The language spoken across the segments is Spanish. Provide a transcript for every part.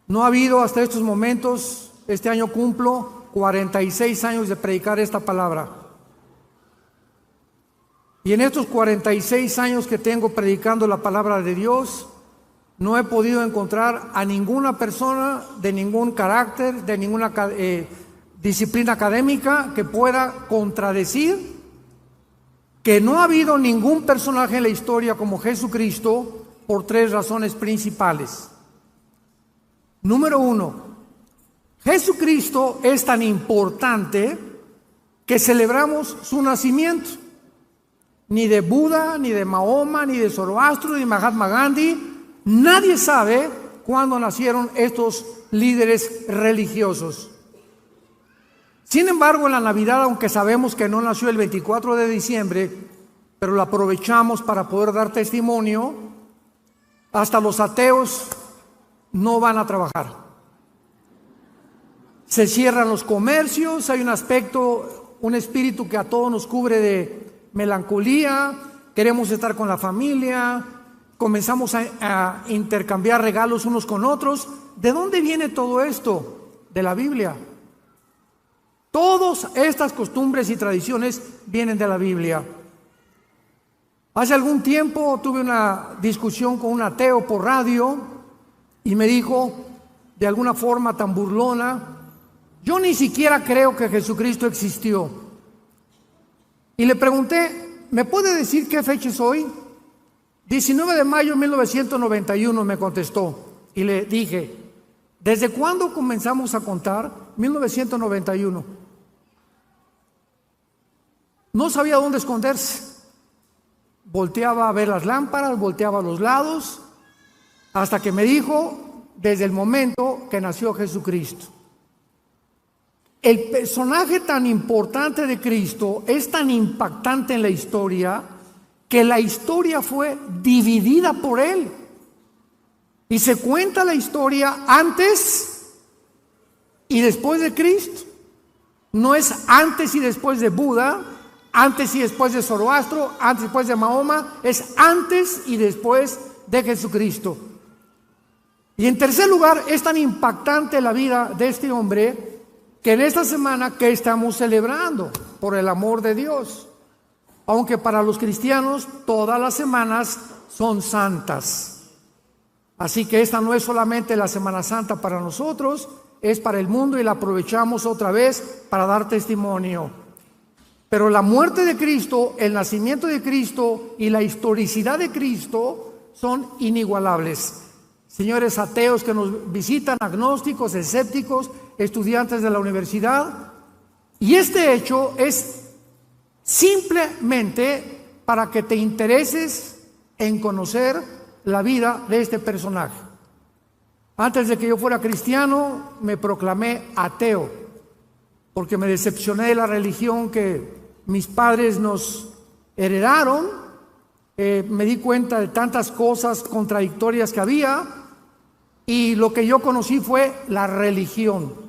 No ha habido hasta estos momentos, este año cumplo 46 años de predicar esta palabra. Y en estos 46 años que tengo predicando la palabra de Dios, no he podido encontrar a ninguna persona de ningún carácter, de ninguna disciplina académica que pueda contradecir que no ha habido ningún personaje en la historia como Jesucristo por tres razones principales. Número uno, Jesucristo es tan importante que celebramos su nacimiento. Ni de Buda, ni de Mahoma, ni de Zoroastro, ni de Mahatma Gandhi, nadie sabe cuándo nacieron estos líderes religiosos. Sin embargo, en la Navidad, aunque sabemos que no nació el 24 de diciembre, pero lo aprovechamos para poder dar testimonio, hasta los ateos no van a trabajar. Se cierran los comercios, hay un espíritu que a todos nos cubre de melancolía, queremos estar con la familia, comenzamos a intercambiar regalos unos con otros. ¿De dónde viene todo esto? De la Biblia. Todas estas costumbres y tradiciones vienen de la Biblia. Hace algún tiempo tuve una discusión con un ateo por radio y me dijo, de alguna forma tan burlona, yo ni siquiera creo que Jesucristo existió. Y le pregunté, ¿me puede decir qué fecha es hoy? 19 de mayo de 1991 me contestó. Y le dije, ¿desde cuándo comenzamos a contar? 1991. No sabía dónde esconderse. Volteaba a ver las lámparas, volteaba a los lados, hasta que me dijo, desde el momento que nació Jesucristo. El personaje tan importante de Cristo es tan impactante en la historia que la historia fue dividida por él. Y se cuenta la historia antes y después de Cristo. No es antes y después de Buda, antes y después de Zoroastro, antes y después de Mahoma, es antes y después de Jesucristo. Y en tercer lugar, es tan impactante la vida de este hombre que en esta semana que estamos celebrando por el amor de Dios, aunque para los cristianos todas las semanas son santas. Así que esta no es solamente la Semana Santa para nosotros, es para el mundo y la aprovechamos otra vez para dar testimonio. Pero la muerte de Cristo, el nacimiento de Cristo y la historicidad de Cristo son inigualables. Señores ateos que nos visitan, agnósticos, escépticos, estudiantes de la universidad, y este hecho es simplemente para que te intereses en conocer la vida de este personaje. Antes de que yo fuera cristiano, me proclamé ateo, porque me decepcioné de la religión que mis padres nos heredaron. Me di cuenta de tantas cosas contradictorias que había, y lo que yo conocí fue la religión.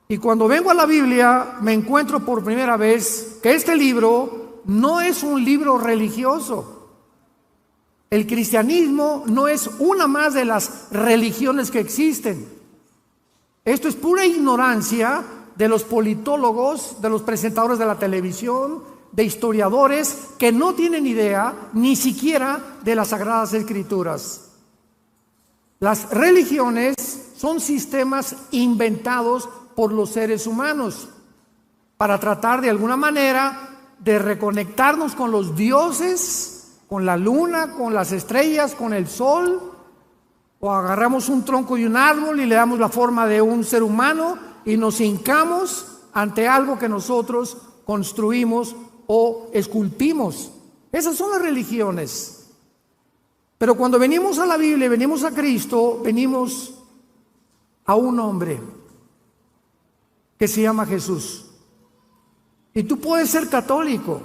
Y cuando vengo a la Biblia, me encuentro por primera vez que este libro no es un libro religioso. El cristianismo no es una más de las religiones que existen. Esto es pura ignorancia de los politólogos, de los presentadores de la televisión, de historiadores que no tienen idea ni siquiera de las Sagradas Escrituras. Las religiones son sistemas inventados por los seres humanos para tratar de alguna manera de reconectarnos con los dioses, con la luna, con las estrellas, con el sol, o agarramos un tronco de un árbol y le damos la forma de un ser humano y nos hincamos ante algo que nosotros construimos o esculpimos. Esas son las religiones. Pero cuando venimos a la Biblia, venimos a Cristo, venimos a un hombre que se llama Jesús. Y tú puedes ser católico,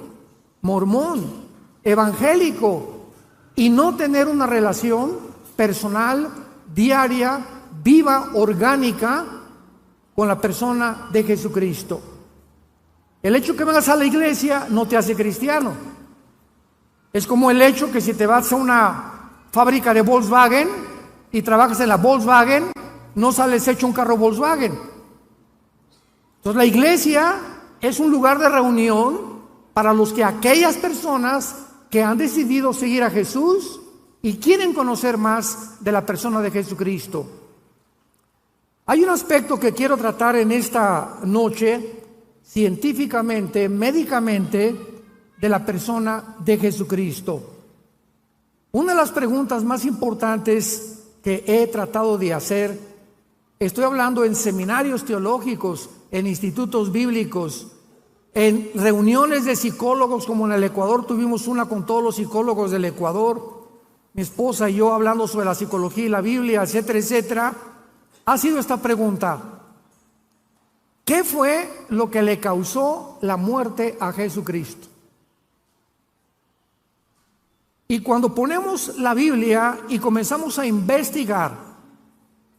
mormón, evangélico y no tener una relación personal, diaria, viva, orgánica con la persona de Jesucristo. El hecho que vengas a la iglesia no te hace cristiano. Es como el hecho que si te vas a una fábrica de Volkswagen y trabajas en la Volkswagen, no sales hecho un carro Volkswagen. Entonces la iglesia es un lugar de reunión para aquellas personas que han decidido seguir a Jesús y quieren conocer más de la persona de Jesucristo. Hay un aspecto que quiero tratar en esta noche, científicamente, médicamente, de la persona de Jesucristo. Una de las preguntas más importantes que he tratado de hacer, estoy hablando en seminarios teológicos, en institutos bíblicos, en reuniones de psicólogos, como en el Ecuador tuvimos una con todos los psicólogos del Ecuador, mi esposa y yo hablando sobre la psicología y la Biblia, etcétera, etcétera, ha sido esta pregunta: ¿qué fue lo que le causó la muerte a Jesucristo? Y cuando ponemos la Biblia y comenzamos a investigar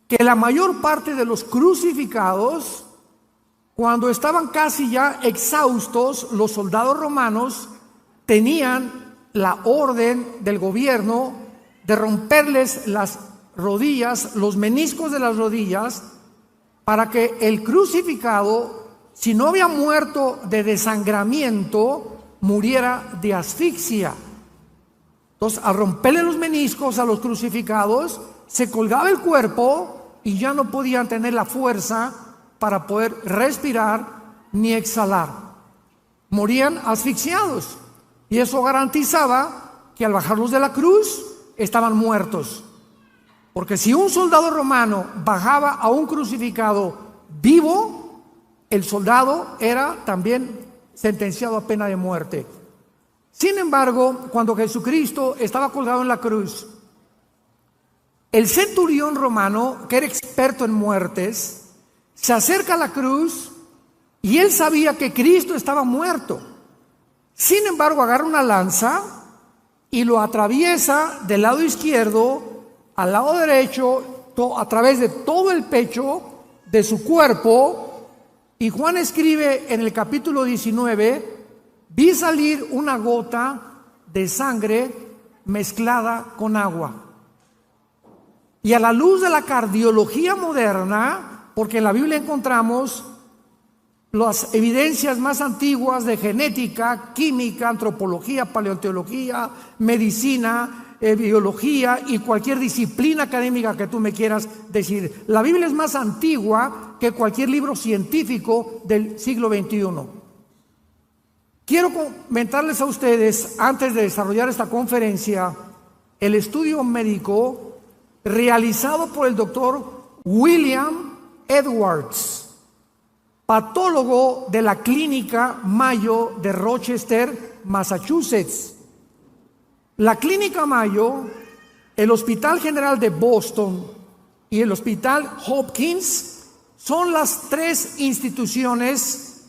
que la mayor parte de los crucificados, cuando estaban casi ya exhaustos, los soldados romanos tenían la orden del gobierno de romperles las rodillas, los meniscos de las rodillas, para que el crucificado, si no había muerto de desangramiento, muriera de asfixia. Entonces, al romperle los meniscos a los crucificados, se colgaba el cuerpo y ya no podían tener la fuerza para poder respirar ni exhalar. Morían asfixiados. Y eso garantizaba que al bajarlos de la cruz, estaban muertos. Porque si un soldado romano bajaba a un crucificado vivo, el soldado era también sentenciado a pena de muerte. Sin embargo, cuando Jesucristo estaba colgado en la cruz, el centurión romano, que era experto en muertes, se acerca a la cruz y él sabía que Cristo estaba muerto. Sin embargo, agarra una lanza y lo atraviesa del lado izquierdo al lado derecho, a través de todo el pecho de su cuerpo. Y Juan escribe en el capítulo 19: vi salir una gota de sangre mezclada con agua. Y a la luz de la cardiología moderna, porque en la Biblia encontramos las evidencias más antiguas de genética, química, antropología, paleontología, medicina, biología y cualquier disciplina académica que tú me quieras decir. La Biblia es más antigua que cualquier libro científico del siglo XXI. Quiero comentarles a ustedes, antes de desarrollar esta conferencia, el estudio médico realizado por el doctor William Edwards, patólogo de la Clínica Mayo de Rochester, Massachusetts. La Clínica Mayo, el Hospital General de Boston y el Hospital Hopkins son las tres instituciones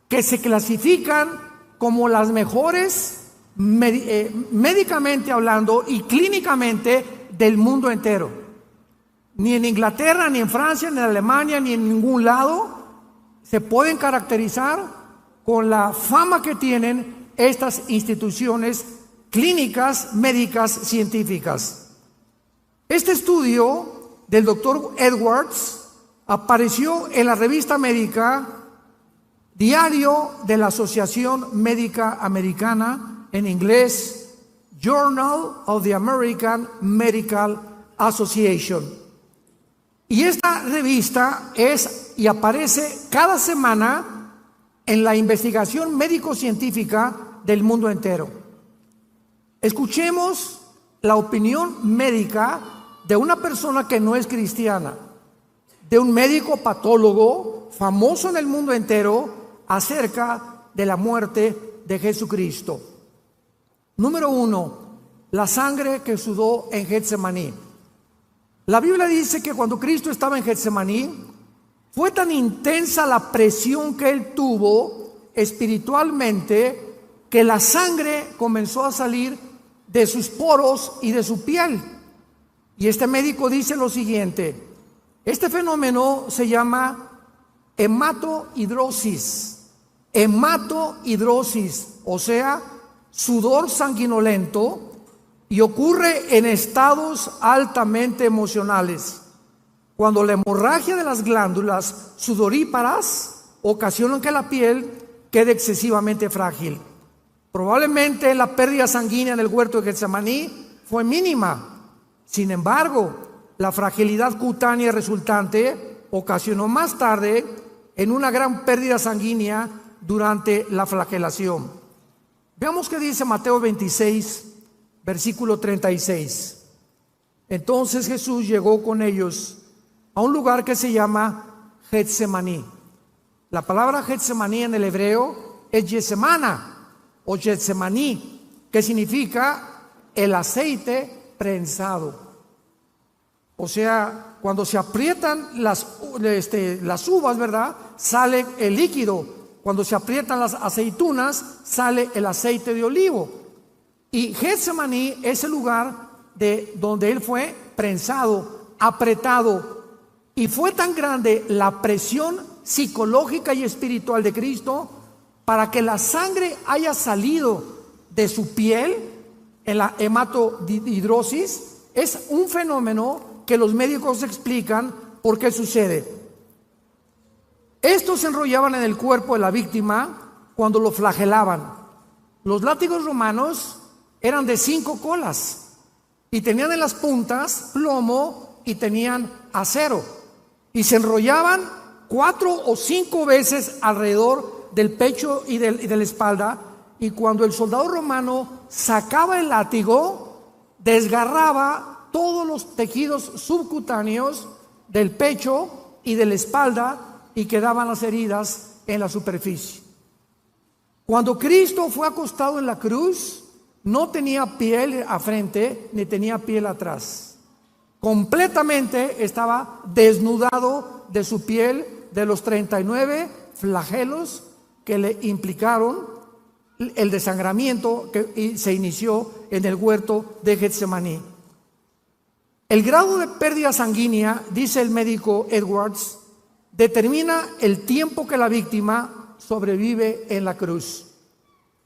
que se clasifican como las mejores médicamente hablando y clínicamente del mundo entero. Ni en Inglaterra, ni en Francia, ni en Alemania, ni en ningún lado se pueden caracterizar con la fama que tienen estas instituciones clínicas, médicas, científicas. Este estudio del doctor Edwards apareció en la revista médica Diario de la Asociación Médica Americana, en inglés, Journal of the American Medical Association. Y esta revista es y aparece cada semana en la investigación médico-científica del mundo entero. Escuchemos la opinión médica de una persona que no es cristiana, de un médico patólogo famoso en el mundo entero acerca de la muerte de Jesucristo. Número 1, la sangre que sudó en Getsemaní. La Biblia dice que cuando Cristo estaba en Getsemaní, fue tan intensa la presión que él tuvo espiritualmente que la sangre comenzó a salir de sus poros y de su piel. Y este médico dice lo siguiente: este fenómeno se llama hematohidrosis. Hematohidrosis, o sea, sudor sanguinolento, y ocurre en estados altamente emocionales, cuando la hemorragia de las glándulas sudoríparas ocasiona que la piel quede excesivamente frágil. Probablemente la pérdida sanguínea en el huerto de Getsemaní fue mínima. Sin embargo, la fragilidad cutánea resultante ocasionó más tarde en una gran pérdida sanguínea durante la flagelación. Veamos qué dice Mateo 26, versículo 36. Entonces Jesús llegó con ellos a un lugar que se llama Getsemaní. La palabra Getsemaní en el hebreo es Getsemana o Getsemaní, que significa el aceite prensado. O sea, cuando se aprietan las uvas, ¿verdad?, sale el líquido. Cuando se aprietan las aceitunas, sale el aceite de olivo. Y Getsemaní es el lugar donde él fue prensado, apretado. Y fue tan grande la presión psicológica y espiritual de Cristo para que la sangre haya salido de su piel en la hematodihidrosis. Es un fenómeno que los médicos explican por qué sucede. Estos se enrollaban en el cuerpo de la víctima cuando lo flagelaban. Los látigos romanos eran de 5 colas y tenían en las puntas plomo y tenían acero, y se enrollaban 4 o 5 veces alrededor del pecho y de la espalda, y cuando el soldado romano sacaba el látigo, desgarraba todos los tejidos subcutáneos del pecho y de la espalda, y quedaban las heridas en la superficie. Cuando Cristo fue acostado en la cruz, no tenía piel a frente ni tenía piel atrás. Completamente estaba desnudado de su piel, de los 39 flagelos que le implicaron el desangramiento que se inició en el huerto de Getsemaní. El grado de pérdida sanguínea, dice el médico Edwards, determina el tiempo que la víctima sobrevive en la cruz.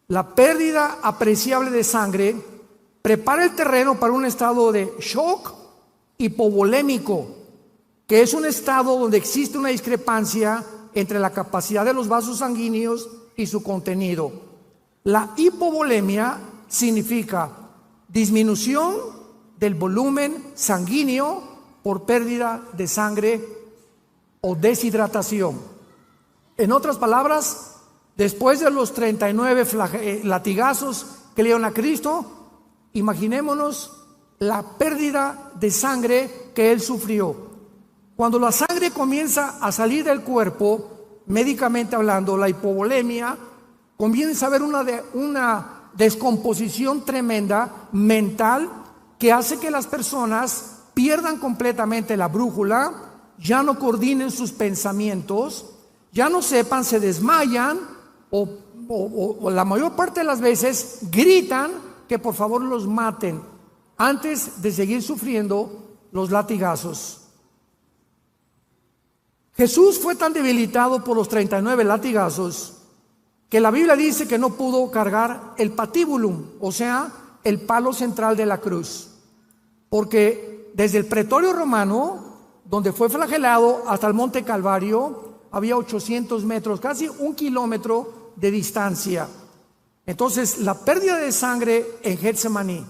La pérdida apreciable de sangre prepara el terreno para un estado de shock hipovolémico, que es un estado donde existe una discrepancia entre la capacidad de los vasos sanguíneos y su contenido. La hipovolemia significa disminución del volumen sanguíneo por pérdida de sangre o deshidratación. En otras palabras, después de los 39 latigazos que le dieron a Cristo, imaginémonos la pérdida de sangre que él sufrió. Cuando la sangre comienza a salir del cuerpo, médicamente hablando, la hipovolemia, comienza a haber una descomposición tremenda mental que hace que las personas pierdan completamente la brújula, ya no coordinen sus pensamientos, ya no sepan, se desmayan o la mayor parte de las veces gritan que por favor los maten antes de seguir sufriendo los latigazos. Jesús fue tan debilitado por los 39 latigazos que la Biblia dice que no pudo cargar el patibulum, o sea, el palo central de la cruz, porque desde el pretorio romano, donde fue flagelado, hasta el monte Calvario, había 800 metros, casi 1 kilómetro de distancia. Entonces, la pérdida de sangre en Getsemaní,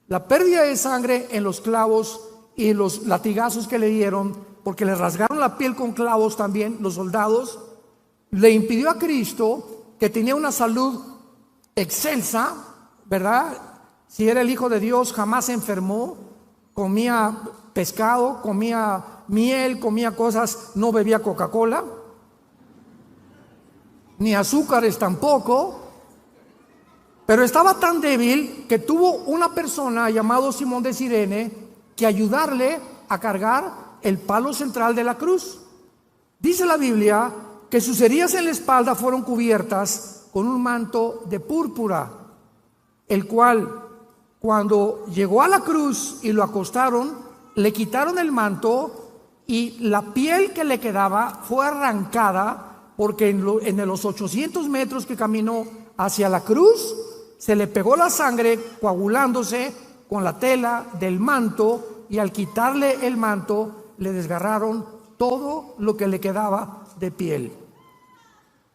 la pérdida de sangre en los clavos y los latigazos que le dieron, porque le rasgaron la piel con clavos también los soldados, le impidió a Cristo, que tenía una salud excelsa, ¿verdad? Si era el Hijo de Dios, jamás se enfermó, comía pescado, comía miel, comía cosas, no bebía Coca-Cola, ni azúcares tampoco, pero estaba tan débil que tuvo una persona llamado Simón de Cirene que ayudarle a cargar el palo central de la cruz. Dice la Biblia que sus heridas en la espalda fueron cubiertas con un manto de púrpura, el cual, cuando llegó a la cruz y lo acostaron, le quitaron el manto y la piel que le quedaba fue arrancada, porque en los 800 metros que caminó hacia la cruz se le pegó la sangre coagulándose con la tela del manto, y al quitarle el manto le desgarraron todo lo que le quedaba de piel.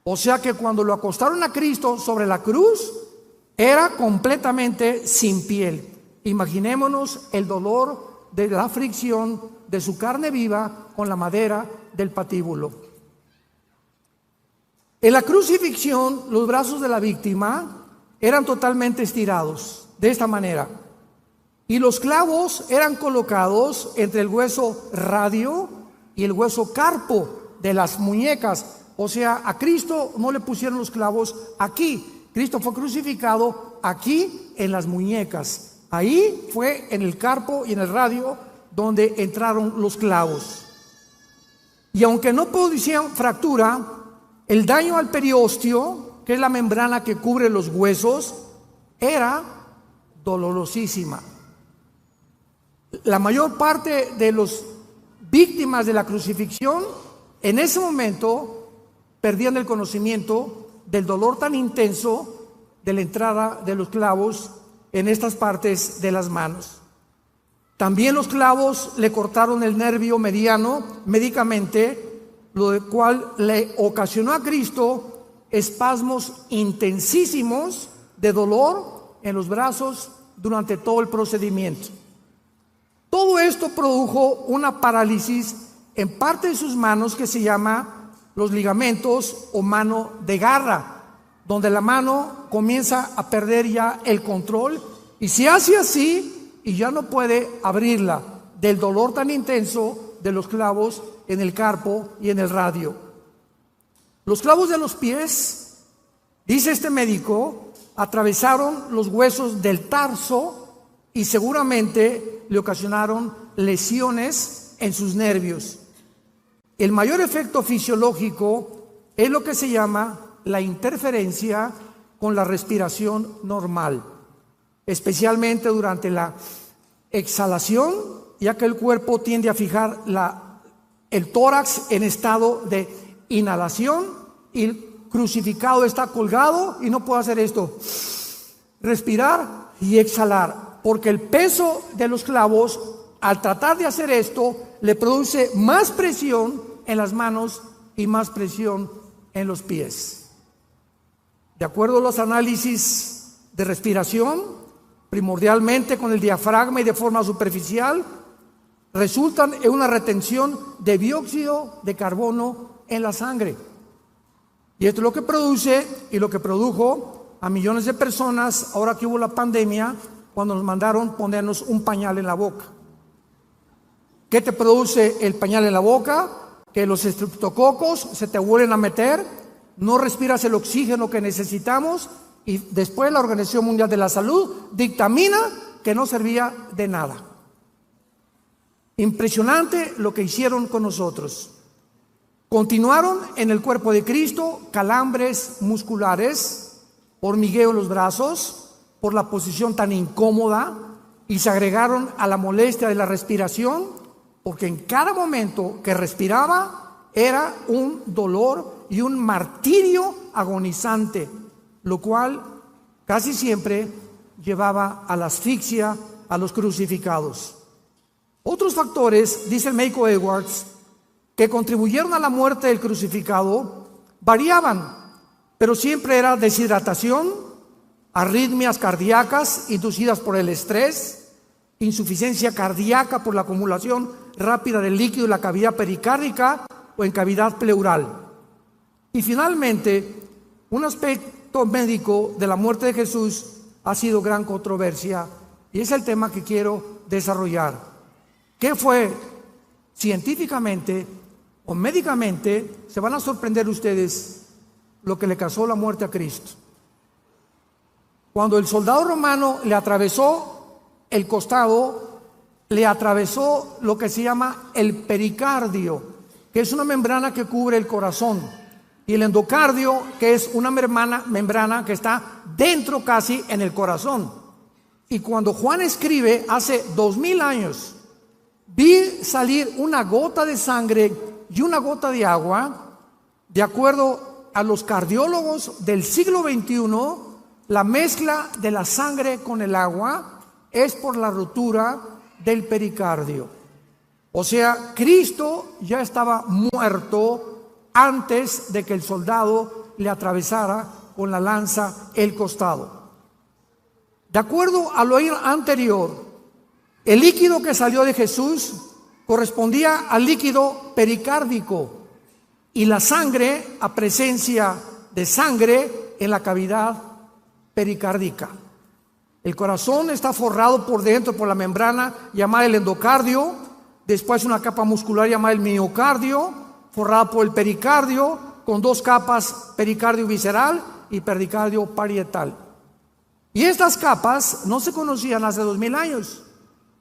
O sea que cuando lo acostaron a Cristo sobre la cruz, era completamente sin piel. Imaginémonos el dolor de la fricción de su carne viva con la madera del patíbulo. En la crucifixión, los brazos de la víctima eran totalmente estirados, de esta manera. Y los clavos eran colocados entre el hueso radio y el hueso carpo de las muñecas. O sea, a Cristo no le pusieron los clavos aquí. Cristo fue crucificado aquí en las muñecas. Ahí fue en el carpo y en el radio donde entraron los clavos. Y aunque no producían fractura, el daño al periósteo, que es la membrana que cubre los huesos, era dolorosísima. La mayor parte de las víctimas de la crucifixión en ese momento perdían el conocimiento del dolor tan intenso de la entrada de los clavos en estas partes de las manos. También los clavos le cortaron el nervio mediano médicamente, lo cual le ocasionó a Cristo espasmos intensísimos de dolor en los brazos durante todo el procedimiento. Todo esto produjo una parálisis en parte de sus manos que se llama los ligamentos o mano de garra, donde la mano comienza a perder ya el control y se hace así y ya no puede abrirla del dolor tan intenso de los clavos en el carpo y en el radio. Los clavos de los pies, dice este médico, atravesaron los huesos del tarso y seguramente le ocasionaron lesiones en sus nervios. El mayor efecto fisiológico es lo que se llama la interferencia con la respiración normal, especialmente durante la exhalación, ya que el cuerpo tiende a fijar el tórax en estado de inhalación y el crucificado está colgado y no puede hacer esto, respirar y exhalar, porque el peso de los clavos, al tratar de hacer esto, le produce más presión en las manos y más presión en los pies. De acuerdo a los análisis de respiración, primordialmente con el diafragma y de forma superficial, resultan en una retención de dióxido de carbono en la sangre. Y esto es lo que produce y lo que produjo a millones de personas ahora que hubo la pandemia, cuando nos mandaron ponernos un pañal en la boca. ¿Qué te produce el pañal en la boca? Que los estreptococos se te vuelven a meter, no respiras el oxígeno que necesitamos y después la Organización Mundial de la Salud dictamina que no servía de nada. Impresionante lo que hicieron con nosotros. Continuaron en el cuerpo de Cristo calambres musculares, hormigueo en los brazos por la posición tan incómoda y se agregaron a la molestia de la respiración, porque en cada momento que respiraba era un dolor y un martirio agonizante, lo cual casi siempre llevaba a la asfixia a los crucificados. Otros factores, dice el médico Edwards, que contribuyeron a la muerte del crucificado variaban, pero siempre era deshidratación, arritmias cardíacas inducidas por el estrés, insuficiencia cardíaca por la acumulación rápida del líquido en la cavidad pericárdica o en cavidad pleural. Y finalmente, un aspecto médico de la muerte de Jesús ha sido gran controversia y es el tema que quiero desarrollar. ¿Qué fue científicamente o médicamente? Se van a sorprender ustedes lo que le causó la muerte a Cristo. Cuando el soldado romano le atravesó el costado, le atravesó lo que se llama el pericardio, que es una membrana que cubre el corazón, y el endocardio, que es una membrana que está dentro casi en el corazón. Y cuando Juan escribe hace 2000 años, vi salir una gota de sangre y una gota de agua, de acuerdo a los cardiólogos del siglo XXI, la mezcla de la sangre con el agua es por la rotura del pericardio. O sea, Cristo ya estaba muerto antes de que el soldado le atravesara con la lanza el costado. De acuerdo a lo anterior, el líquido que salió de Jesús correspondía al líquido pericárdico y la sangre a presencia de sangre en la cavidad pericárdica. El corazón está forrado por dentro por la membrana llamada el endocardio, después una capa muscular llamada el miocardio, forrada por el pericardio, con dos capas, pericardio visceral y pericardio parietal. Y estas capas no se conocían hace 2000 años,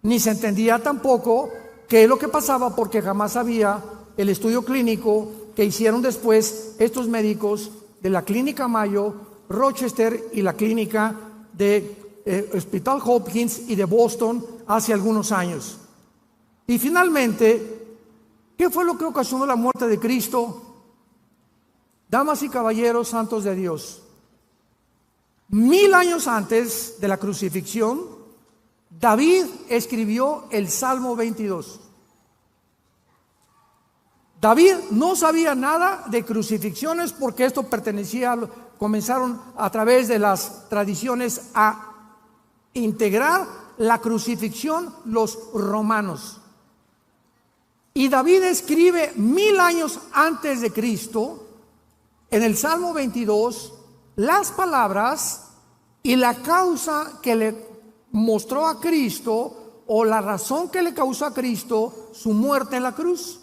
ni se entendía tampoco qué es lo que pasaba, porque jamás había el estudio clínico que hicieron después estos médicos de la Clínica Mayo, Rochester y la Clínica de Hospital Hopkins y de Boston hace algunos años. Y finalmente, ¿qué fue lo que ocasionó la muerte de Cristo? Damas y caballeros santos de Dios, 1000 años antes de la crucifixión, David escribió el Salmo 22. David no sabía nada de crucifixiones porque esto comenzaron a través de las tradiciones a integrar la crucifixión los romanos. Y David escribe 1000 años antes de Cristo, en el Salmo 22, las palabras y la causa que le mostró a Cristo, o la razón que le causó a Cristo su muerte en la cruz.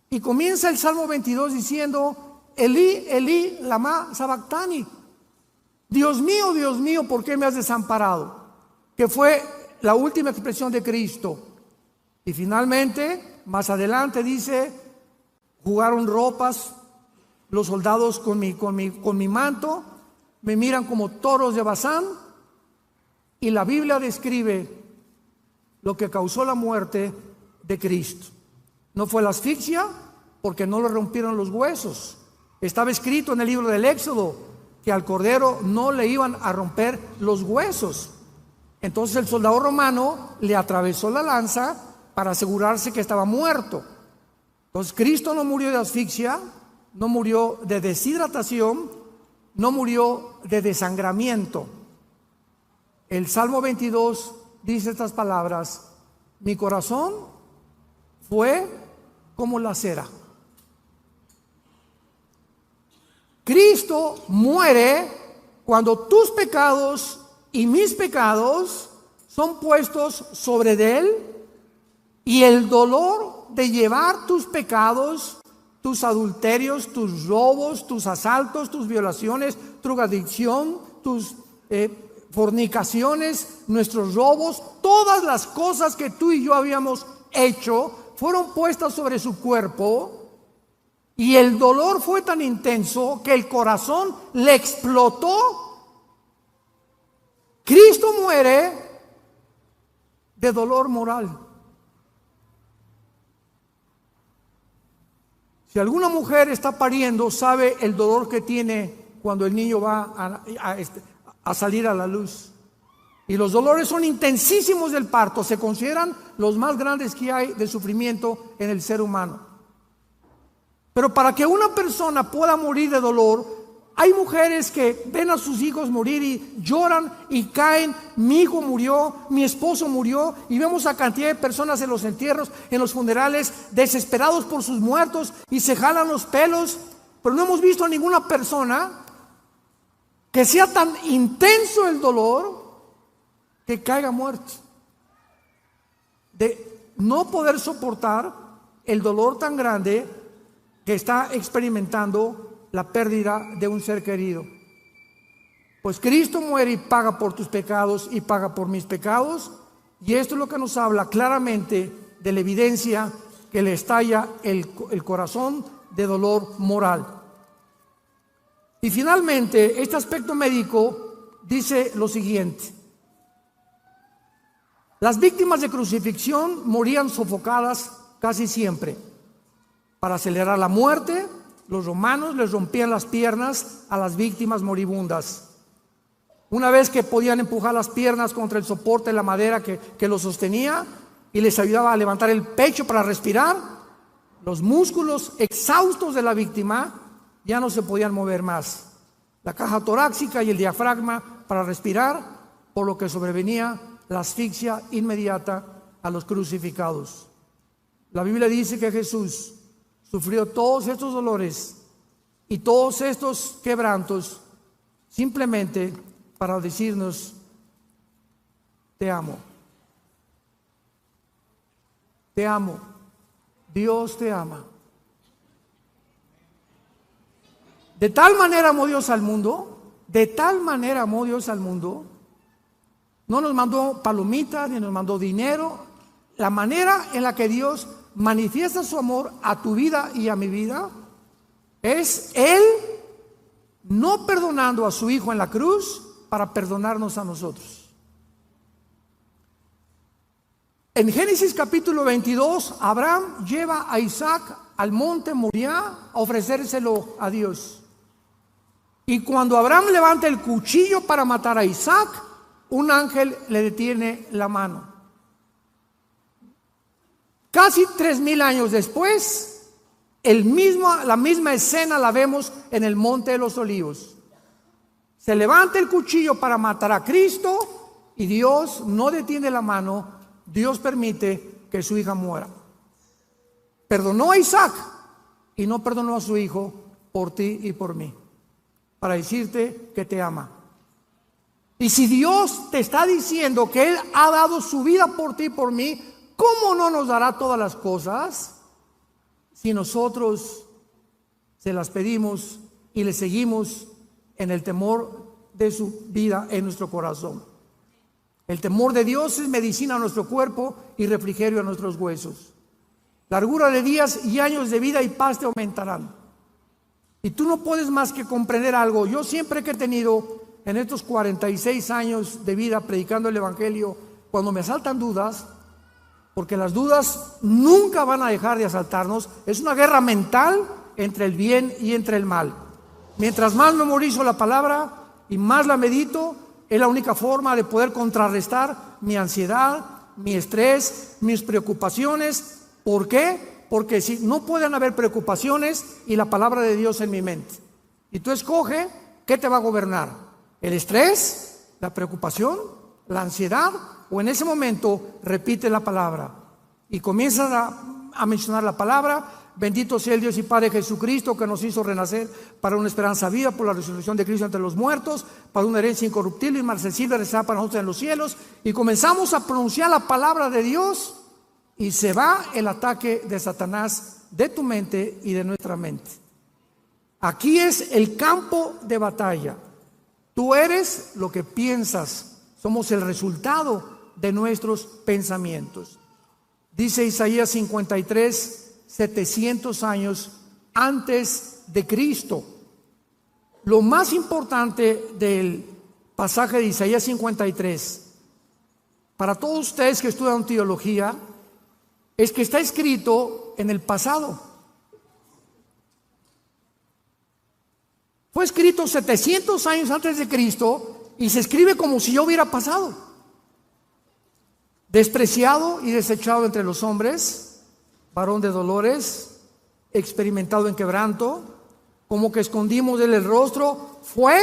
Y comienza el Salmo 22 diciendo: Elí, Elí, lama sabactani. Dios mío, ¿por qué me has desamparado? Que fue la última expresión de Cristo. Y finalmente, más adelante dice: jugaron ropas los soldados con mi manto, me miran como toros de Bazán. Y la Biblia describe lo que causó la muerte de Cristo. No fue la asfixia, porque no le rompieron los huesos. Estaba escrito en el libro del Éxodo que al cordero no le iban a romper los huesos. Entonces el soldado romano le atravesó la lanza para asegurarse que estaba muerto. Entonces Cristo no murió de asfixia, no murió de deshidratación, no murió de desangramiento. El Salmo 22 dice estas palabras: mi corazón fue como la cera. Cristo muere cuando tus pecados y mis pecados son puestos sobre de él, y el dolor de llevar tus pecados, tus adulterios, tus robos, tus asaltos, tus violaciones, tu drogadicción, tus fornicaciones, nuestros robos, todas las cosas que tú y yo habíamos hecho fueron puestas sobre su cuerpo. Y el dolor fue tan intenso que el corazón le explotó. Cristo muere de dolor moral. Si alguna mujer está pariendo, sabe el dolor que tiene cuando el niño va a salir a la luz. Y los dolores son intensísimos del parto, se consideran los más grandes que hay de sufrimiento en el ser humano. Pero para que una persona pueda morir de dolor, hay mujeres que ven a sus hijos morir y lloran y caen: mi hijo murió, mi esposo murió, y vemos a cantidad de personas en los entierros, en los funerales, desesperados por sus muertos y se jalan los pelos. Pero no hemos visto a ninguna persona que sea tan intenso el dolor que caiga muerto, de no poder soportar el dolor tan grande que está experimentando la pérdida de un ser querido. Pues Cristo muere y paga por tus pecados y paga por mis pecados, y esto es lo que nos habla claramente de la evidencia que le estalla el corazón de dolor moral. Y finalmente, este aspecto médico dice lo siguiente: las víctimas de crucifixión morían sofocadas casi siempre. Para acelerar la muerte, los romanos les rompían las piernas a las víctimas moribundas. Una vez que podían empujar las piernas contra el soporte de la madera que los sostenía y les ayudaba a levantar el pecho para respirar, los músculos exhaustos de la víctima ya no se podían mover más. La caja torácica y el diafragma para respirar, por lo que sobrevenía la asfixia inmediata a los crucificados. La Biblia dice que Jesús sufrió todos estos dolores y todos estos quebrantos simplemente para decirnos: te amo, te amo, Dios te ama. De tal manera amó Dios al mundo, de tal manera amó Dios al mundo. No nos mandó palomitas ni nos mandó dinero. La manera en la que Dios manifiesta su amor a tu vida y a mi vida es Él no perdonando a su Hijo en la cruz para perdonarnos a nosotros. En Génesis capítulo 22, Abraham lleva a Isaac al monte Moriah a ofrecérselo a Dios. Y cuando Abraham levanta el cuchillo para matar a Isaac, un ángel le detiene la mano. Casi 3000 años después, la misma escena la vemos en el Monte de los Olivos. Se levanta el cuchillo para matar a Cristo y Dios no detiene la mano. Dios permite que su hija muera. Perdonó a Isaac y no perdonó a su hijo por ti y por mí, para decirte que te ama. Y si Dios te está diciendo que Él ha dado su vida por ti y por mí, ¿cómo no nos dará todas las cosas si nosotros se las pedimos y le seguimos en el temor de su vida en nuestro corazón? El temor de Dios es medicina a nuestro cuerpo y refrigerio a nuestros huesos. Largura de días y años de vida y paz te aumentarán. Y tú no puedes más que comprender algo. Yo siempre que he tenido en estos 46 años de vida predicando el Evangelio, cuando me asaltan dudas, porque las dudas nunca van a dejar de asaltarnos, es una guerra mental entre el bien y entre el mal. Mientras más memorizo la palabra y más la medito, es la única forma de poder contrarrestar mi ansiedad, mi estrés, mis preocupaciones. ¿Por qué? Porque si no pueden haber preocupaciones y la palabra de Dios en mi mente. Y tú escoge qué te va a gobernar: el estrés, la preocupación, la ansiedad, o en ese momento repite la palabra y comienzas a mencionar la palabra. Bendito sea el Dios y Padre Jesucristo, que nos hizo renacer para una esperanza viva por la resurrección de Cristo entre los muertos, para una herencia incorruptible y inmarcesible reservada para nosotros en los cielos. Y comenzamos a pronunciar la palabra de Dios y se va el ataque de Satanás de tu mente y de nuestra mente. Aquí es el campo de batalla. Tú eres lo que piensas. Somos el resultado de nuestros pensamientos. Dice Isaías 53, 700 años antes de Cristo. Lo más importante del pasaje de Isaías 53, para todos ustedes que estudian teología, es que está escrito en el pasado. Fue escrito 700 años antes de Cristo y se escribe como si ya hubiera pasado. Despreciado y desechado entre los hombres, varón de dolores, experimentado en quebranto, como que escondimos de él el rostro. Fue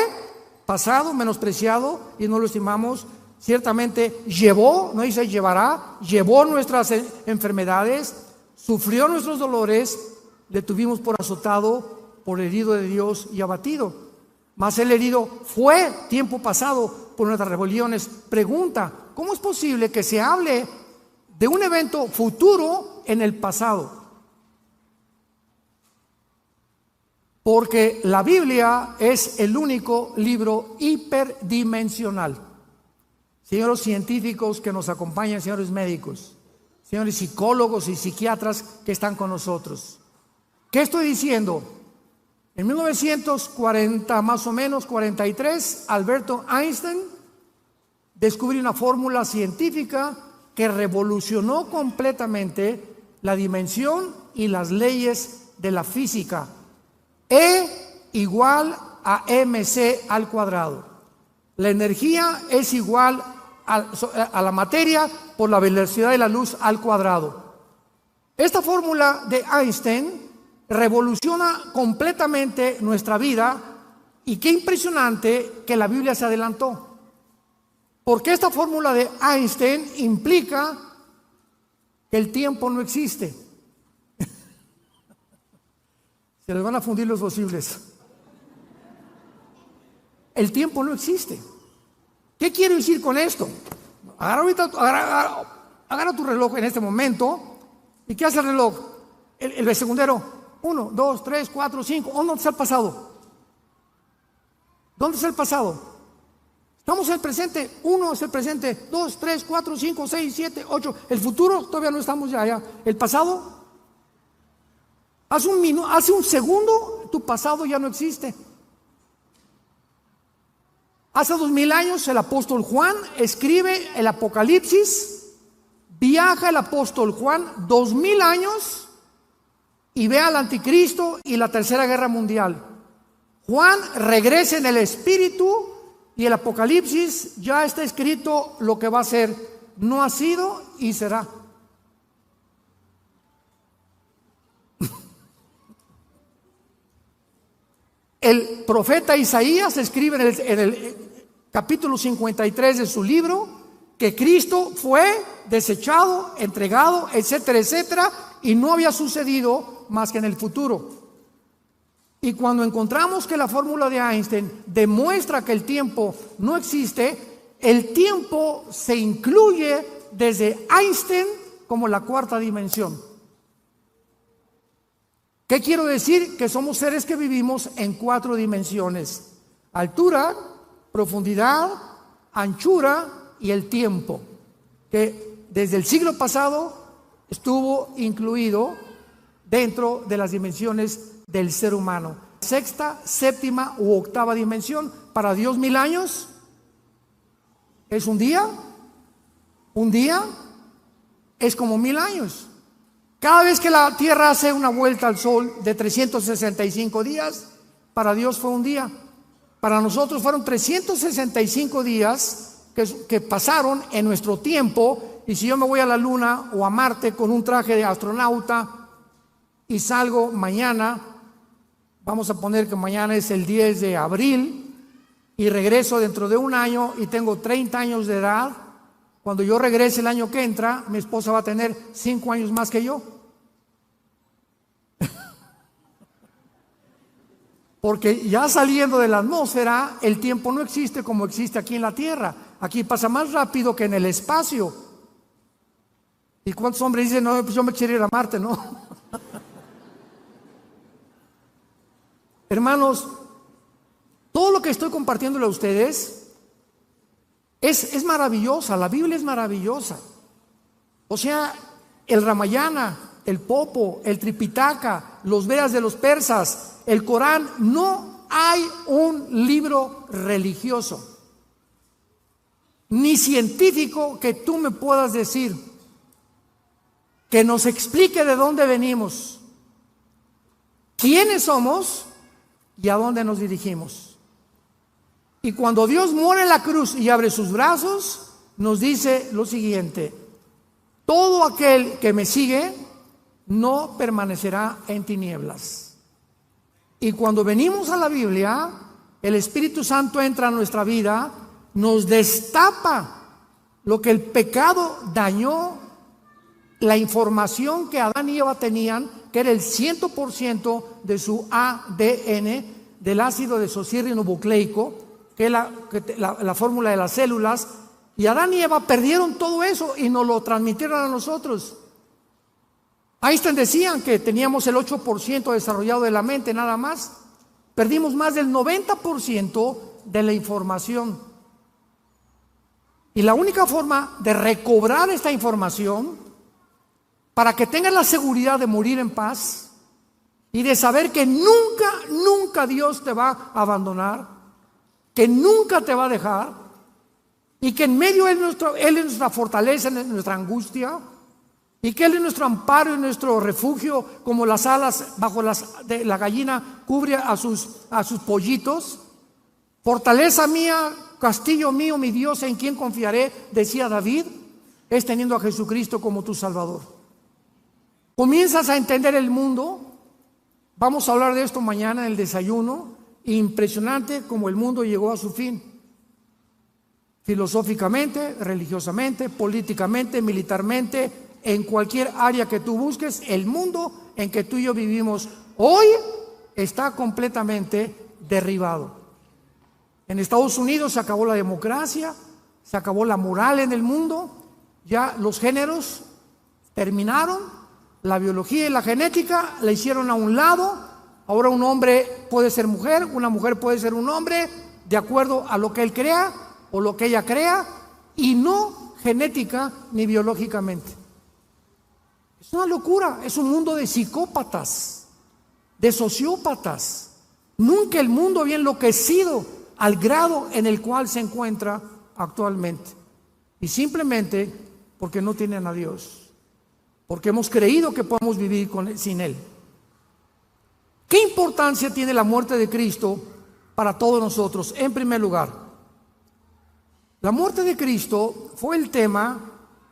pasado, menospreciado y no lo estimamos. Ciertamente llevó, no dice llevará, llevó nuestras enfermedades, sufrió nuestros dolores, le tuvimos por azotado, por herido de Dios y abatido. Mas el herido fue tiempo pasado por nuestras rebeliones. Pregunta: ¿cómo es posible que se hable de un evento futuro en el pasado? Porque la Biblia es el único libro hiperdimensional. Señores científicos que nos acompañan, señores médicos, señores psicólogos y psiquiatras que están con nosotros, ¿qué estoy diciendo? En 1940, más o menos, 43, Alberto Einstein descubrió una fórmula científica que revolucionó completamente la dimensión y las leyes de la física. E igual a mc al cuadrado. La energía es igual a la materia por la velocidad de la luz al cuadrado. Esta fórmula de Einstein revoluciona completamente nuestra vida, y qué impresionante que la Biblia se adelantó, porque esta fórmula de Einstein implica que el tiempo no existe. Se les van a fundir los fusibles. El tiempo no existe. ¿Qué quiero decir con esto? Agarra tu reloj en este momento. ¿Y qué hace el reloj? El segundero. 1, 2, 3, 4, 5. ¿Dónde está el pasado? ¿Dónde está el pasado? Estamos en el presente. 1 es el presente. 2, 3, 4, 5, 6, 7, 8. El futuro todavía no estamos ya. El pasado. Hace un segundo tu pasado ya no existe. Hace 2000 años el apóstol Juan escribe el Apocalipsis. Viaja el apóstol Juan 2000 años y ve al anticristo y la tercera guerra mundial. Juan regresa en el espíritu y el Apocalipsis ya está escrito lo que va a ser. No ha sido y será. El profeta Isaías escribe en el capítulo 53 de su libro que Cristo fue desechado, entregado, etcétera, etcétera, y no había sucedido más que en el futuro. Y cuando encontramos que la fórmula de Einstein demuestra que el tiempo no existe, el tiempo se incluye desde Einstein como la cuarta dimensión. ¿Qué quiero decir? Que somos seres que vivimos en 4 dimensiones: altura, profundidad, anchura y el tiempo, que desde el siglo pasado estuvo incluido dentro de las dimensiones del ser humano. Sexta, séptima u octava dimensión. Para Dios 1000 años es un día. Un día es como 1000 años. Cada vez que la Tierra hace una vuelta al Sol de 365 días, para Dios fue un día. Para nosotros fueron 365 días que pasaron en nuestro tiempo. Y si yo me voy a la Luna o a Marte con un traje de astronauta y salgo mañana, vamos a poner que mañana es el 10 de abril, y regreso dentro de un año y tengo 30 años de edad, cuando yo regrese el año que entra, mi esposa va a tener 5 años más que yo. Porque ya saliendo de la atmósfera, el tiempo no existe como existe aquí en la Tierra. Aquí pasa más rápido que en el espacio. ¿Y cuántos hombres dicen, no, pues yo me quiero ir a Marte, no? Hermanos, todo lo que estoy compartiéndole a ustedes es maravillosa. La Biblia es maravillosa. O sea, el Ramayana, el Popo, el Tripitaka, los Vedas de los persas, el Corán, no hay un libro religioso ni científico que tú me puedas decir que nos explique de dónde venimos, quiénes somos y a dónde nos dirigimos. Y cuando Dios muere en la cruz y abre sus brazos, nos dice lo siguiente: todo aquel que me sigue no permanecerá en tinieblas. Y cuando venimos a la Biblia, el Espíritu Santo entra a nuestra vida, nos destapa lo que el pecado dañó, la información que Adán y Eva tenían, que era el 100% de su ADN, del ácido desoxirribonucleico, que es la fórmula de las células. Y Adán y Eva perdieron todo eso y nos lo transmitieron a nosotros. Einstein decían que teníamos el 8% desarrollado de la mente nada más. Perdimos más del 90% de la información. Y la única forma de recobrar esta información, para que tengas la seguridad de morir en paz y de saber que nunca, nunca Dios te va a abandonar, que nunca te va a dejar, y que en medio Él es nuestra fortaleza, nuestra angustia, y que Él es nuestro amparo y nuestro refugio, como las alas bajo de la gallina cubre a sus pollitos. Fortaleza mía, castillo mío, mi Dios, en quien confiaré, decía David, es teniendo a Jesucristo como tu Salvador. Comienzas a entender el mundo. Vamos a hablar de esto mañana en el desayuno. Impresionante como el mundo llegó a su fin. Filosóficamente, religiosamente, políticamente, militarmente, en cualquier área que tú busques, el mundo en que tú y yo vivimos hoy está completamente derribado. En Estados Unidos se acabó la democracia, se acabó la moral en el mundo, ya los géneros terminaron, la biología y la genética la hicieron a un lado. Ahora un hombre puede ser mujer, una mujer puede ser un hombre, de acuerdo a lo que él crea o lo que ella crea, y no genética ni biológicamente. Es una locura, es un mundo de psicópatas, de sociópatas. Nunca el mundo había enloquecido al grado en el cual se encuentra actualmente. Y simplemente porque no tienen a Dios, porque hemos creído que podemos vivir sin Él. ¿Qué importancia tiene la muerte de Cristo para todos nosotros? En primer lugar, la muerte de Cristo fue el tema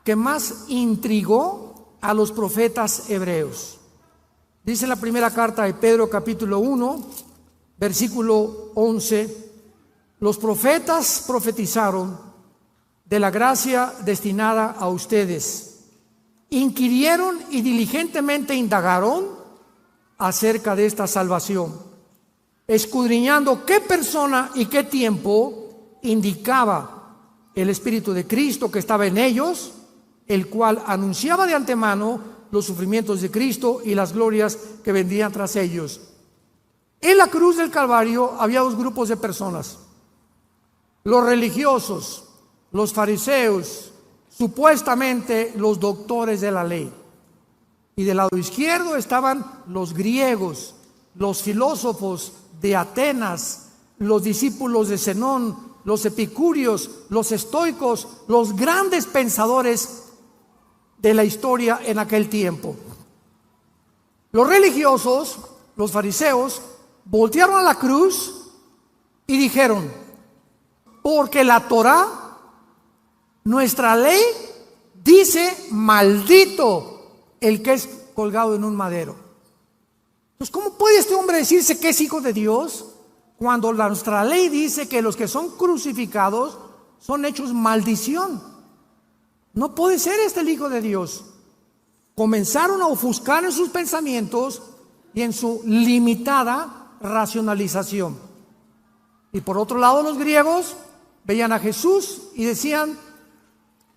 que más intrigó a los profetas hebreos. Dice en la primera carta de Pedro, capítulo 1, versículo 11, los profetas profetizaron de la gracia destinada a ustedes. Inquirieron y diligentemente indagaron acerca de esta salvación, escudriñando qué persona y qué tiempo indicaba el Espíritu de Cristo que estaba en ellos, el cual anunciaba de antemano los sufrimientos de Cristo y las glorias que vendrían tras ellos. En la cruz del Calvario había dos grupos de personas: los religiosos, los fariseos, supuestamente los doctores de la ley. Y del lado izquierdo estaban los griegos, los filósofos de Atenas, los discípulos de Zenón, los epicúreos, los estoicos, los grandes pensadores de la historia en aquel tiempo. Los religiosos, los fariseos, voltearon a la cruz y dijeron: porque la Torá, nuestra ley, dice maldito el que es colgado en un madero. Entonces, ¿cómo puede este hombre decirse que es hijo de Dios cuando nuestra ley dice que los que son crucificados son hechos maldición? No puede ser este el hijo de Dios. Comenzaron a ofuscar en sus pensamientos y en su limitada racionalización. Y por otro lado, los griegos veían a Jesús y decían: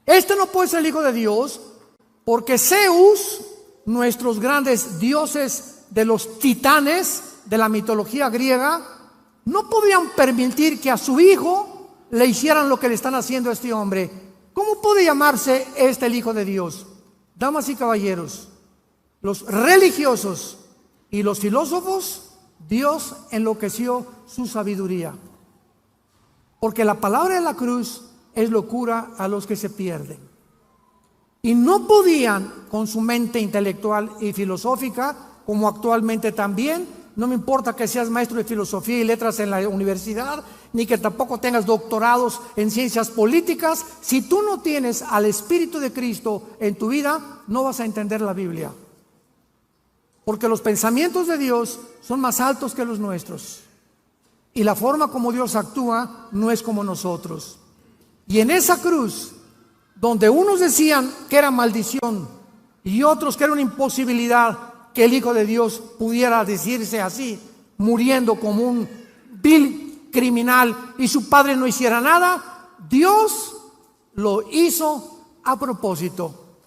este no puede ser el hijo de Dios, porque Zeus, nuestros grandes dioses de los titanes de la mitología griega, no podían permitir que a su hijo le hicieran lo que le están haciendo a este hombre. ¿Cómo puede llamarse este el hijo de Dios? Damas y caballeros, los religiosos y los filósofos, Dios enloqueció su sabiduría, porque la palabra de la cruz es locura a los que se pierden. Y no podían, con su mente intelectual y filosófica, como actualmente también, no me importa que seas maestro de filosofía y letras en la universidad, ni que tampoco tengas doctorados en ciencias políticas, si tú no tienes al Espíritu de Cristo en tu vida, no vas a entender la Biblia. Porque los pensamientos de Dios son más altos que los nuestros. Y la forma como Dios actúa no es como nosotros. Y en esa cruz, donde unos decían que era maldición y otros que era una imposibilidad que el Hijo de Dios pudiera decirse así, muriendo como un vil criminal y su padre no hiciera nada, Dios lo hizo a propósito,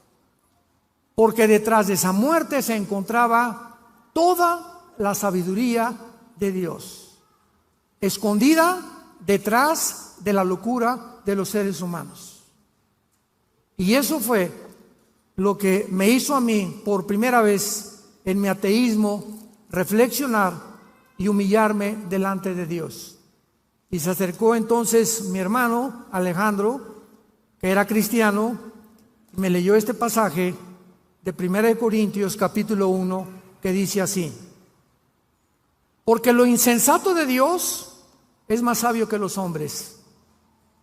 porque detrás de esa muerte se encontraba toda la sabiduría de Dios, escondida detrás de la locura de los seres humanos. Y eso fue lo que me hizo a mí, por primera vez en mi ateísmo, reflexionar y humillarme delante de Dios. Y se acercó entonces mi hermano Alejandro, que era cristiano, y me leyó este pasaje de 1 Corintios capítulo 1, que dice así: porque lo insensato de Dios es más sabio que los hombres,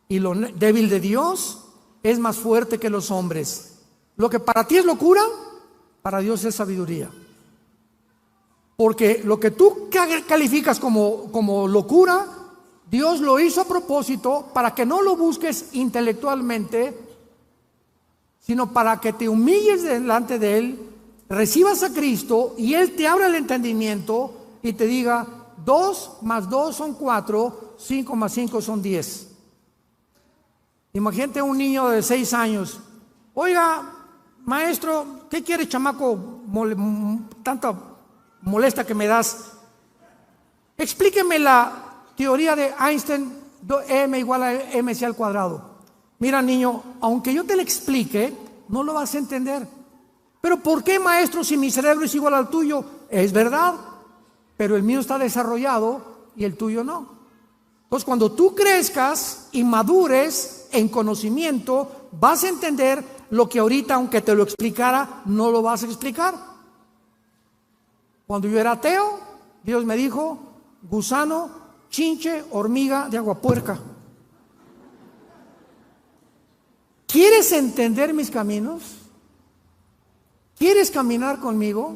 y lo débil de Dios es más fuerte que los hombres. Lo que para ti es locura, para Dios es sabiduría. Porque lo que tú calificas como locura, Dios lo hizo a propósito para que no lo busques intelectualmente, sino para que te humilles delante de Él, recibas a Cristo y Él te abra el entendimiento y te diga: 2 más 2 son 4, 5 más 5 son 10. Imagínate un niño de 6 años. Oiga, maestro, ¿qué quiere, chamaco? Tanta molesta que me das. Explíqueme la teoría de Einstein, m igual a mc al cuadrado. Mira, niño, aunque yo te lo explique, no lo vas a entender. Pero ¿por qué, maestro, si mi cerebro es igual al tuyo? Es verdad, pero el mío está desarrollado y el tuyo no. Entonces, cuando tú crezcas y madures en conocimiento, vas a entender lo que ahorita, aunque te lo explicara, no lo vas a explicar. Cuando yo era ateo, Dios me dijo: gusano, chinche, hormiga de agua puerca. ¿Quieres entender mis caminos? ¿Quieres caminar conmigo?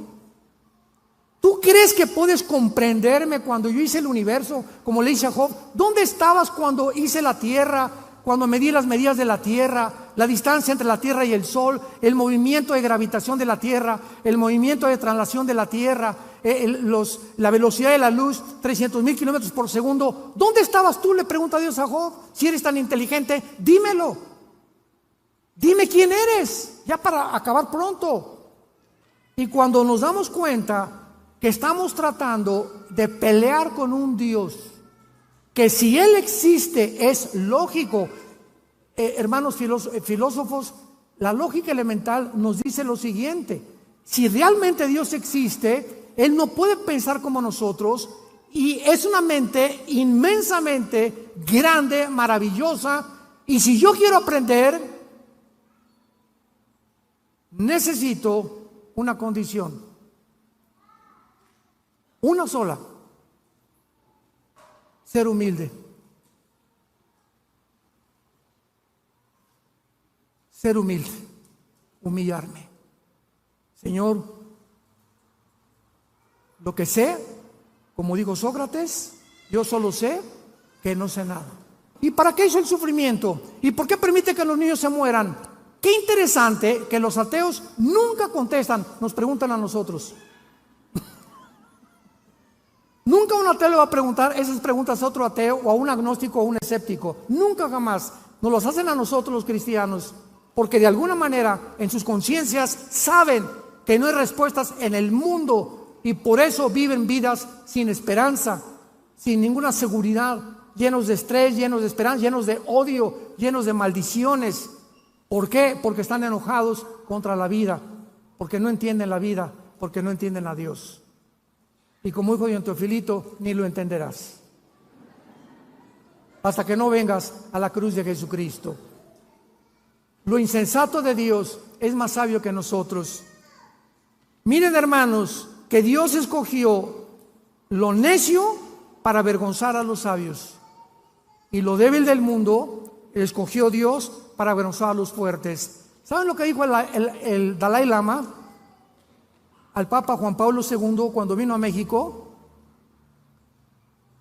¿Tú crees que puedes comprenderme cuando yo hice el universo? Como le dice a Job: ¿dónde estabas cuando hice la tierra? Cuando medí las medidas de la tierra, la distancia entre la tierra y el sol, el movimiento de gravitación de la tierra, el movimiento de traslación de la tierra, la velocidad de la luz, 300,000 kilómetros por segundo. ¿Dónde estabas tú? Le pregunta Dios a Job. Si eres tan inteligente, dímelo. Dime quién eres, ya para acabar pronto. Y cuando nos damos cuenta que estamos tratando de pelear con un Dios, que si Él existe es lógico, hermanos filósofos, la lógica elemental nos dice lo siguiente: si realmente Dios existe, Él no puede pensar como nosotros, y es una mente inmensamente grande, maravillosa, y si yo quiero aprender, necesito una condición, una sola: ser humilde. Ser humilde, humillarme. Señor, lo que sé, como dijo Sócrates, yo solo sé que no sé nada. ¿Y para qué hizo el sufrimiento? ¿Y por qué permite que los niños se mueran? Qué interesante que los ateos nunca contestan, nos preguntan a nosotros. Nunca un ateo le va a preguntar esas preguntas a otro ateo, o a un agnóstico o a un escéptico. Nunca, jamás. Nos los hacen a nosotros los cristianos, porque de alguna manera en sus conciencias saben que no hay respuestas en el mundo, y por eso viven vidas sin esperanza, sin ninguna seguridad, llenos de estrés, llenos de esperanza, llenos de odio, llenos de maldiciones. ¿Por qué? Porque están enojados contra la vida, porque no entienden la vida, porque no entienden a Dios. Y como dijo don Teofilito, ni lo entenderás hasta que no vengas a la cruz de Jesucristo. Lo insensato de Dios es más sabio que nosotros. Miren, hermanos, que Dios escogió lo necio para avergonzar a los sabios, y lo débil del mundo escogió Dios para avergonzar a los fuertes. ¿Saben lo que dijo el Dalai Lama al Papa Juan Pablo II cuando vino a México?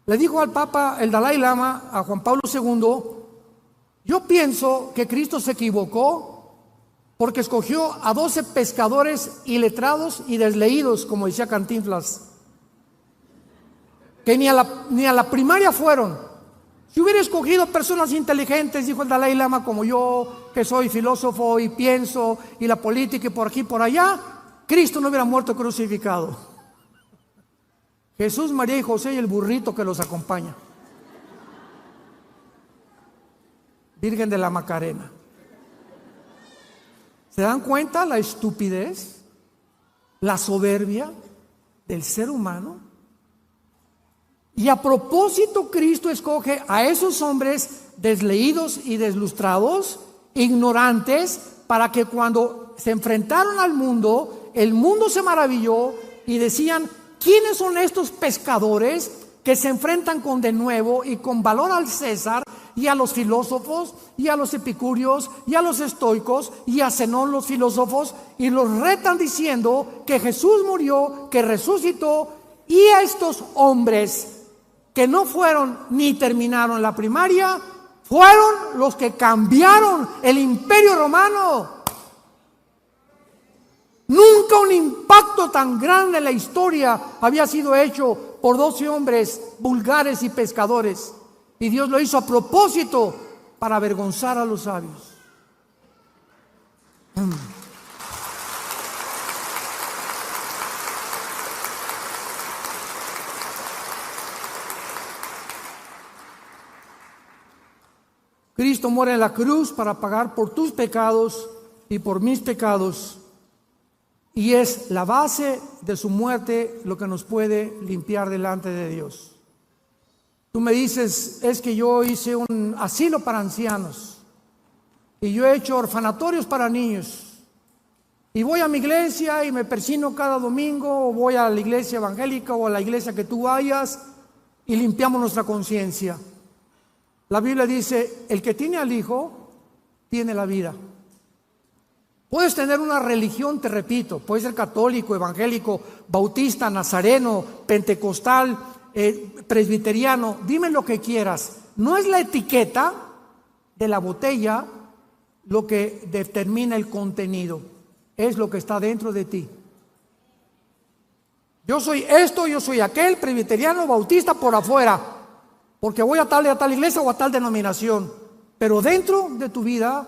Le dijo al Papa, el Dalai Lama, a Juan Pablo II: yo pienso que Cristo se equivocó porque escogió a 12 pescadores iletrados y desleídos, como decía Cantinflas, que ni a la primaria fueron. Si hubiera escogido personas inteligentes, dijo el Dalai Lama, como yo, que soy filósofo y pienso, y la política y por aquí y por allá, Cristo no hubiera muerto crucificado. Jesús, María y José y el burrito que los acompaña. Virgen de la Macarena. ¿Se dan cuenta la estupidez, la soberbia del ser humano? Y a propósito, Cristo escoge a esos hombres desleídos y deslustrados, ignorantes, para que cuando se enfrentaron al mundo, el mundo se maravilló y decían: ¿quiénes son estos pescadores que se enfrentan con denuedo y con valor al César y a los filósofos y a los epicúreos y a los estoicos y a Zenón, los filósofos, y los retan diciendo que Jesús murió, que resucitó, y a estos hombres que no fueron ni terminaron la primaria fueron los que cambiaron el Imperio Romano. Nunca un impacto tan grande en la historia había sido hecho por 12 hombres vulgares y pescadores. Y Dios lo hizo a propósito para avergonzar a los sabios. Cristo muere en la cruz para pagar por tus pecados y por mis pecados. Y es la base de su muerte lo que nos puede limpiar delante de Dios. Tú me dices, es que yo hice un asilo para ancianos y yo he hecho orfanatorios para niños y voy a mi iglesia y me persino cada domingo, o voy a la iglesia evangélica o a la iglesia que tú vayas y limpiamos nuestra conciencia. La Biblia dice, el que tiene al Hijo tiene la vida. Puedes tener una religión, te repito, puedes ser católico, evangélico, bautista, nazareno, pentecostal, presbiteriano, dime lo que quieras. No es la etiqueta de la botella lo que determina el contenido, es lo que está dentro de ti. Yo soy esto, yo soy aquel, presbiteriano, bautista por afuera, porque voy a tal iglesia o a tal denominación, pero dentro de tu vida,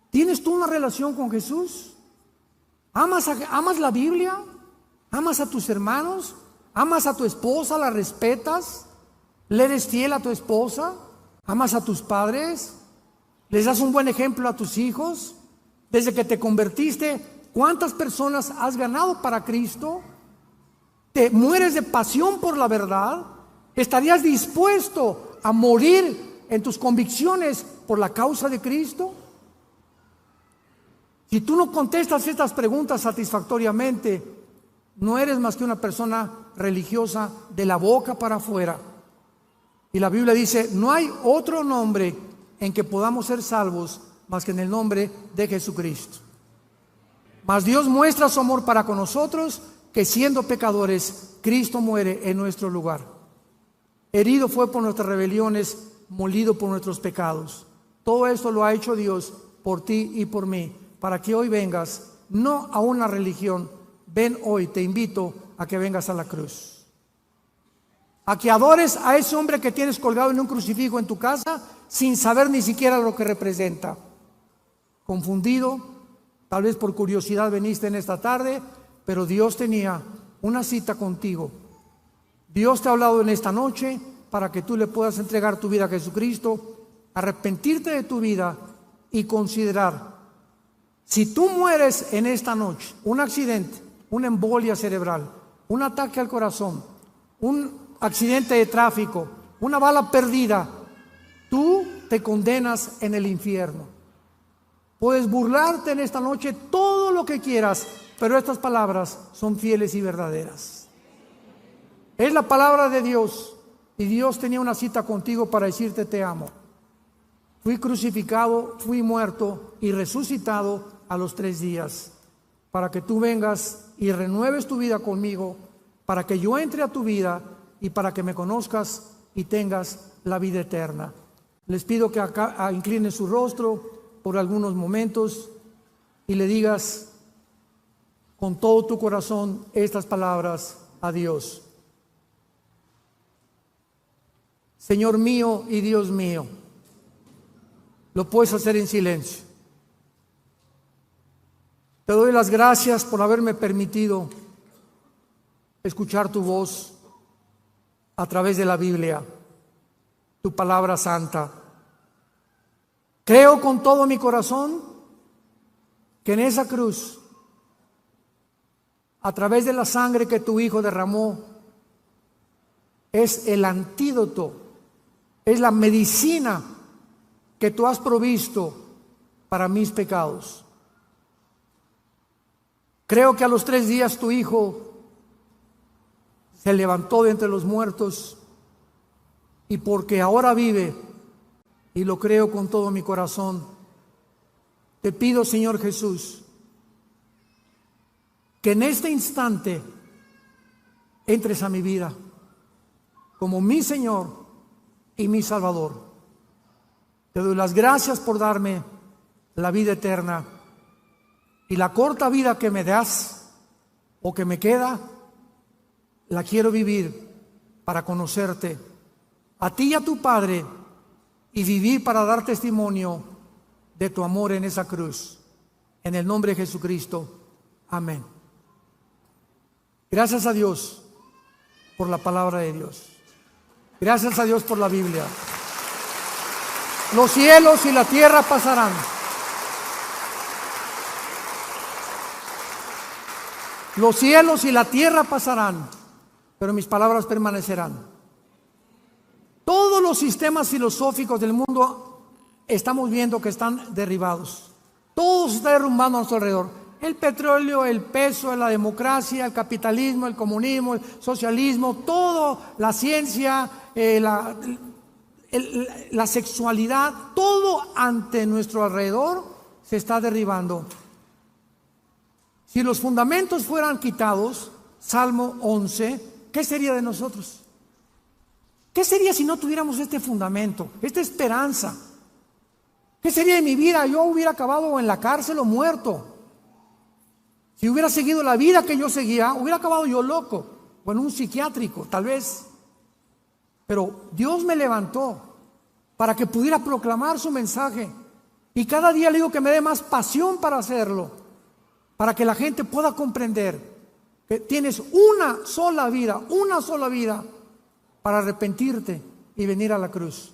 ¿tienes tú una relación con Jesús? ¿Amas la Biblia? ¿Amas a tus hermanos? ¿Amas a tu esposa? ¿La respetas? ¿Le eres fiel a tu esposa? ¿Amas a tus padres? ¿Les das un buen ejemplo a tus hijos? Desde que te convertiste, ¿cuántas personas has ganado para Cristo? ¿Te mueres de pasión por la verdad? ¿Estarías dispuesto a morir en tus convicciones por la causa de Cristo? Si tú no contestas estas preguntas satisfactoriamente, no eres más que una persona religiosa de la boca para afuera. Y la Biblia dice, no hay otro nombre en que podamos ser salvos más que en el nombre de Jesucristo. Mas Dios muestra su amor para con nosotros, que siendo pecadores, Cristo muere en nuestro lugar. Herido fue por nuestras rebeliones, molido por nuestros pecados. Todo esto lo ha hecho Dios por ti y por mí, para que hoy vengas, no a una religión, ven hoy, te invito a que vengas a la cruz. A que adores a ese hombre que tienes colgado en un crucifijo en tu casa, sin saber ni siquiera lo que representa. Confundido, tal vez por curiosidad veniste en esta tarde, pero Dios tenía una cita contigo. Dios te ha hablado en esta noche para que tú le puedas entregar tu vida a Jesucristo, arrepentirte de tu vida y considerar, si tú mueres en esta noche, un accidente, una embolia cerebral, un ataque al corazón, un accidente de tráfico, una bala perdida, tú te condenas en el infierno. Puedes burlarte en esta noche todo lo que quieras, pero estas palabras son fieles y verdaderas. Es la palabra de Dios, y Dios tenía una cita contigo para decirte te amo. Fui crucificado, fui muerto y resucitado a los 3 días, para que tú vengas y renueves tu vida conmigo, para que yo entre a tu vida y para que me conozcas y tengas la vida eterna. Les pido que acá inclinen su rostro por algunos momentos y le digas con todo tu corazón estas palabras a Dios. Señor mío y Dios mío, lo puedes hacer en silencio. Te doy las gracias por haberme permitido escuchar tu voz a través de la Biblia, tu palabra santa. Creo con todo mi corazón que en esa cruz, a través de la sangre que tu Hijo derramó, es el antídoto, es la medicina que tú has provisto para mis pecados. Creo que a los 3 días tu Hijo se levantó de entre los muertos, y porque ahora vive, y lo creo con todo mi corazón, te pido, Señor Jesús, que en este instante entres a mi vida como mi Señor y mi Salvador. Te doy las gracias por darme la vida eterna, y la corta vida que me das o que me queda, la quiero vivir para conocerte a ti y a tu Padre, y vivir para dar testimonio de tu amor en esa cruz. En el nombre de Jesucristo. Amén. Gracias a Dios por la palabra de Dios. Gracias a Dios por la Biblia. Los cielos y la tierra pasarán, los cielos y la tierra pasarán, pero mis palabras permanecerán. Todos los sistemas filosóficos del mundo estamos viendo que están derribados. Todo se está derrumbando a nuestro alrededor. El petróleo, el peso, la democracia, el capitalismo, el comunismo, el socialismo, todo, la ciencia, la sexualidad, todo ante nuestro alrededor se está derribando. Si los fundamentos fueran quitados, Salmo 11, ¿qué sería de nosotros? ¿Qué sería si no tuviéramos este fundamento, esta esperanza? ¿Qué sería de mi vida? Yo hubiera acabado en la cárcel o muerto. Si hubiera seguido la vida que yo seguía, hubiera acabado yo loco o en un psiquiátrico, tal vez. Pero Dios me levantó para que pudiera proclamar su mensaje. Y cada día le digo que me dé más pasión para hacerlo, para que la gente pueda comprender que tienes una sola vida para arrepentirte y venir a la cruz.